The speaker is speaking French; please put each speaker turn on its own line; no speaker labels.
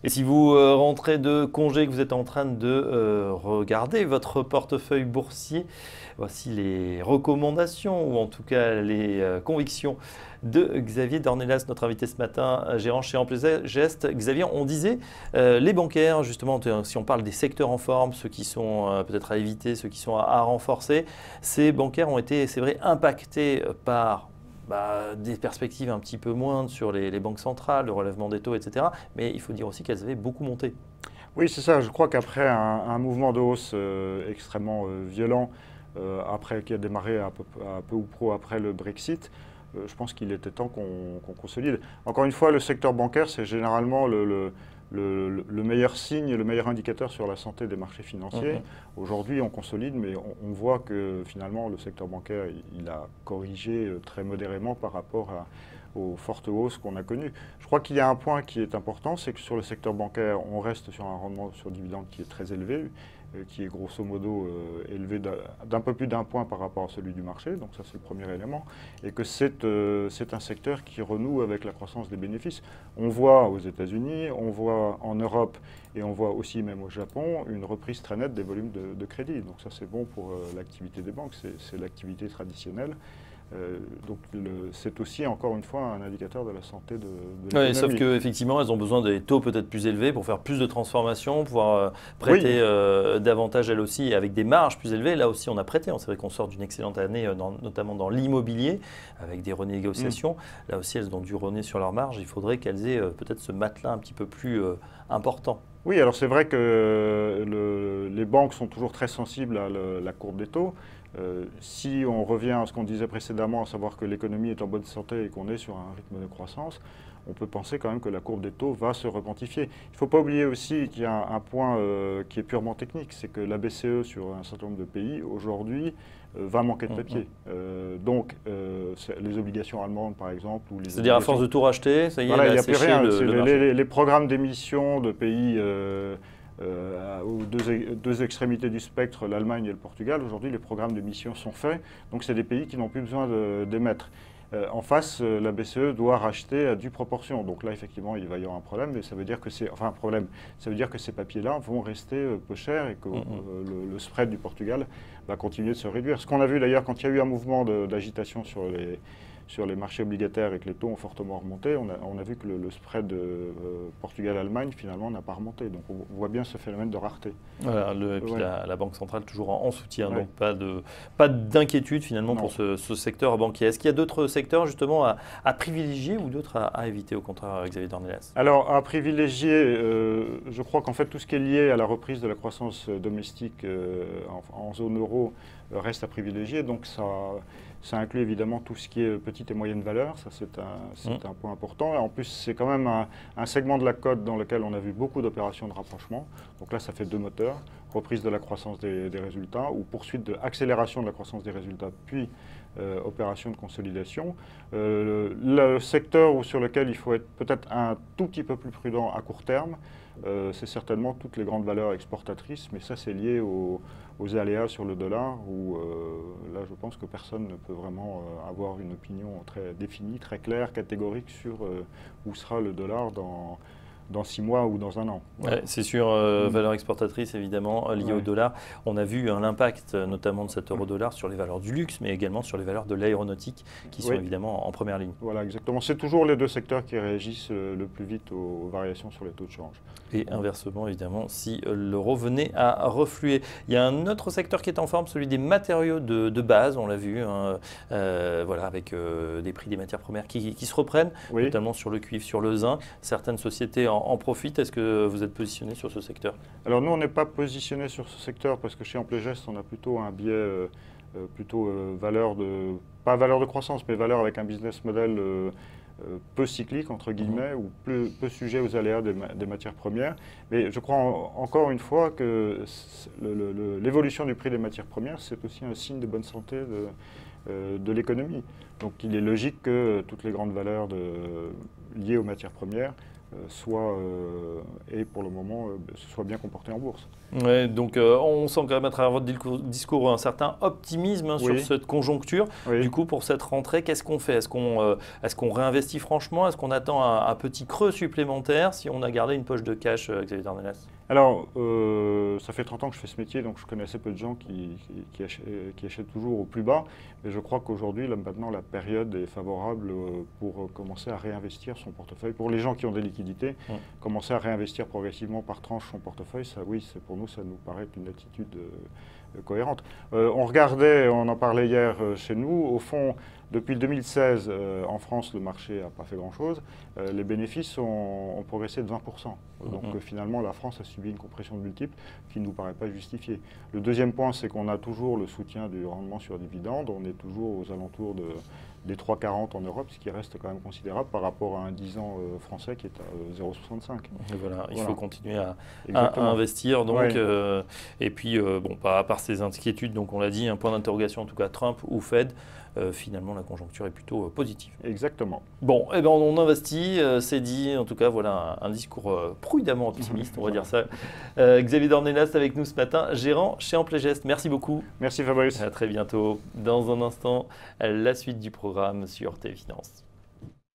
Et si vous rentrez de congé, que vous êtes en train de regarder votre portefeuille boursier, voici les recommandations ou en tout cas les convictions de Xavier Dornelas, notre invité ce matin, gérant chez Amplesa Gest. Xavier, on disait les bancaires, justement, si on parle des secteurs en forme, ceux qui sont peut-être à éviter, ceux qui sont à renforcer, ces bancaires ont été, c'est vrai, impactés par des perspectives un petit peu moindres sur les banques centrales, le relèvement des taux, etc. Mais il faut dire aussi qu'elles avaient beaucoup monté.
Oui, c'est ça. Je crois qu'après un mouvement de hausse extrêmement violent, après, qui a démarré à peu ou prou après le Brexit, je pense qu'il était temps qu'on consolide. Encore une fois, le secteur bancaire, c'est généralement le meilleur signe, le meilleur indicateur sur la santé des marchés financiers. Aujourd'hui, on consolide, mais on voit que finalement, le secteur bancaire, il a corrigé très modérément par rapport aux fortes hausses qu'on a connues. Je crois qu'il y a un point qui est important, c'est que sur le secteur bancaire, on reste sur un rendement sur dividende qui est très élevé, qui est grosso modo élevé d'un peu plus d'un point par rapport à celui du marché, donc ça c'est le premier élément, et que c'est un secteur qui renoue avec la croissance des bénéfices. On voit aux États-Unis, on voit en Europe et on voit aussi même au Japon une reprise très nette des volumes de crédit. Donc ça c'est bon pour l'activité des banques, c'est l'activité traditionnelle. Donc c'est aussi encore une fois un indicateur de la santé de l'économie.
Oui, sauf qu'effectivement, elles ont besoin des taux peut-être plus élevés pour faire plus de transformations, pouvoir prêter davantage elles aussi avec des marges plus élevées. Là aussi, on a prêté. C'est vrai qu'on sort d'une excellente année, notamment dans l'immobilier, avec des renégociations. Là aussi, elles ont dû rogner sur leurs marges. Il faudrait qu'elles aient peut-être ce matelas un petit peu plus important.
Oui, alors c'est vrai que les banques sont toujours très sensibles à la courbe des taux. Si on revient à ce qu'on disait précédemment, à savoir que l'économie est en bonne santé et qu'on est sur un rythme de croissance, on peut penser quand même que la courbe des taux va se requantifier. Il ne faut pas oublier aussi qu'il y a un point qui est purement technique, c'est que la BCE sur un certain nombre de pays, aujourd'hui, va manquer de papier. Donc, les obligations allemandes, par exemple, ou les
C'est-à-dire à force de tout racheter, ça y est,
voilà, il n'y a
séché
plus rien.
le
Les programmes d'émission de pays aux deux extrémités du spectre, l'Allemagne et le Portugal, aujourd'hui les programmes d'émission sont faits, donc c'est des pays qui n'ont plus besoin d'émettre. En face, la BCE doit racheter à due proportion. Donc là, effectivement, il va y avoir un problème, mais ça veut dire que un problème. Ça veut dire que ces papiers-là vont rester peu chers et que le spread du Portugal va continuer de se réduire. Ce qu'on a vu d'ailleurs quand il y a eu un mouvement d'agitation sur les marchés obligataires et que les taux ont fortement remonté, on a vu que le spread Portugal-Allemagne, finalement, n'a pas remonté. Donc on voit bien ce phénomène de rareté.
Voilà, et puis la Banque centrale toujours en soutien, donc pas d'inquiétude finalement pour ce secteur banquier. Est-ce qu'il y a d'autres secteurs justement à privilégier ou d'autres à éviter au contraire, Xavier Dornelas?
Alors à privilégier, je crois qu'en fait tout ce qui est lié à la reprise de la croissance domestique en zone euro reste à privilégier. Donc ça inclut évidemment tout ce qui est petite et moyenne valeur, ça c'est un point important. Et en plus c'est quand même un segment de la cote dans lequel on a vu beaucoup d'opérations de rapprochement. Donc là ça fait deux moteurs, reprise de la croissance des résultats ou poursuite de l'accélération de la croissance des résultats, puis opération de consolidation. Le secteur sur lequel il faut être peut-être un tout petit peu plus prudent à court terme, c'est certainement toutes les grandes valeurs exportatrices, mais ça c'est lié aux aléas sur le dollar, où là je pense que personne ne peut vraiment avoir une opinion très définie, très claire, catégorique sur où sera le dollar dans 6 mois ou dans un an.
Voilà. Ouais, c'est sûr, valeur exportatrice évidemment liée au dollar. On a vu l'impact notamment de cet euro-dollar sur les valeurs du luxe, mais également sur les valeurs de l'aéronautique qui sont évidemment en première ligne.
Voilà, exactement. C'est toujours les deux secteurs qui réagissent le plus vite aux variations sur les taux de change.
Et inversement, évidemment, si l'euro venait à refluer. Il y a un autre secteur qui est en forme, celui des matériaux de base, on l'a vu, hein, voilà, avec des prix des matières premières qui se reprennent, notamment sur le cuivre, sur le zinc. Certaines sociétés en profitent. Est-ce que vous êtes positionné sur ce secteur?
Alors nous, on n'est pas positionné sur ce secteur parce que chez Amplesa Gest, on a plutôt un biais, pas valeur de croissance, mais valeur avec un business model peu cyclique, entre guillemets, ou peu sujet aux aléas des matières premières. Mais je crois encore une fois que l'évolution du prix des matières premières, c'est aussi un signe de bonne santé de l'économie. Donc il est logique que toutes les grandes valeurs liées aux matières premières et pour le moment se soit bien comporté en bourse.
Ouais, donc on sent quand même à travers votre discours un certain optimisme hein, sur
Oui.
cette conjoncture.
Oui.
Du coup, pour cette rentrée, qu'est-ce qu'on fait? Est-ce qu'on réinvestit franchement? Est-ce qu'on attend un petit creux supplémentaire si on a gardé une poche de cash, Xavier Dornelas?
Alors, ça fait 30 ans que je fais ce métier, donc je connais assez peu de gens qui achètent toujours au plus bas. Mais je crois qu'aujourd'hui, maintenant, la période est favorable pour commencer à réinvestir son portefeuille. Pour les gens qui ont des liquidités, commencer à réinvestir progressivement par tranche son portefeuille, ça, oui, pour nous, ça nous paraît une attitude cohérente. On regardait, on en parlait hier chez nous, au fond, depuis 2016, en France, le marché n'a pas fait grand-chose. Les bénéfices ont progressé de 20%. Donc finalement, la France a subi une compression de multiples qui ne nous paraît pas justifiée. Le deuxième point, c'est qu'on a toujours le soutien du rendement sur dividende. On est toujours aux alentours des 3,40 en Europe, ce qui reste quand même considérable par rapport à un 10 ans français qui est à 0,65.
Voilà, il faut continuer à investir. Donc, et puis, bon, à part ces inquiétudes, donc on l'a dit, un point d'interrogation en tout cas Trump ou Fed, finalement la conjoncture est plutôt positive.
Exactement.
Bon, eh ben, on investit, c'est dit. En tout cas, voilà un discours prudemment optimiste, on va dire ça. Xavier Dornelas avec nous ce matin, gérant chez Amplegest. Merci beaucoup.
Merci Fabrice.
À très bientôt. Dans un instant, la suite du programme sur TV Finance.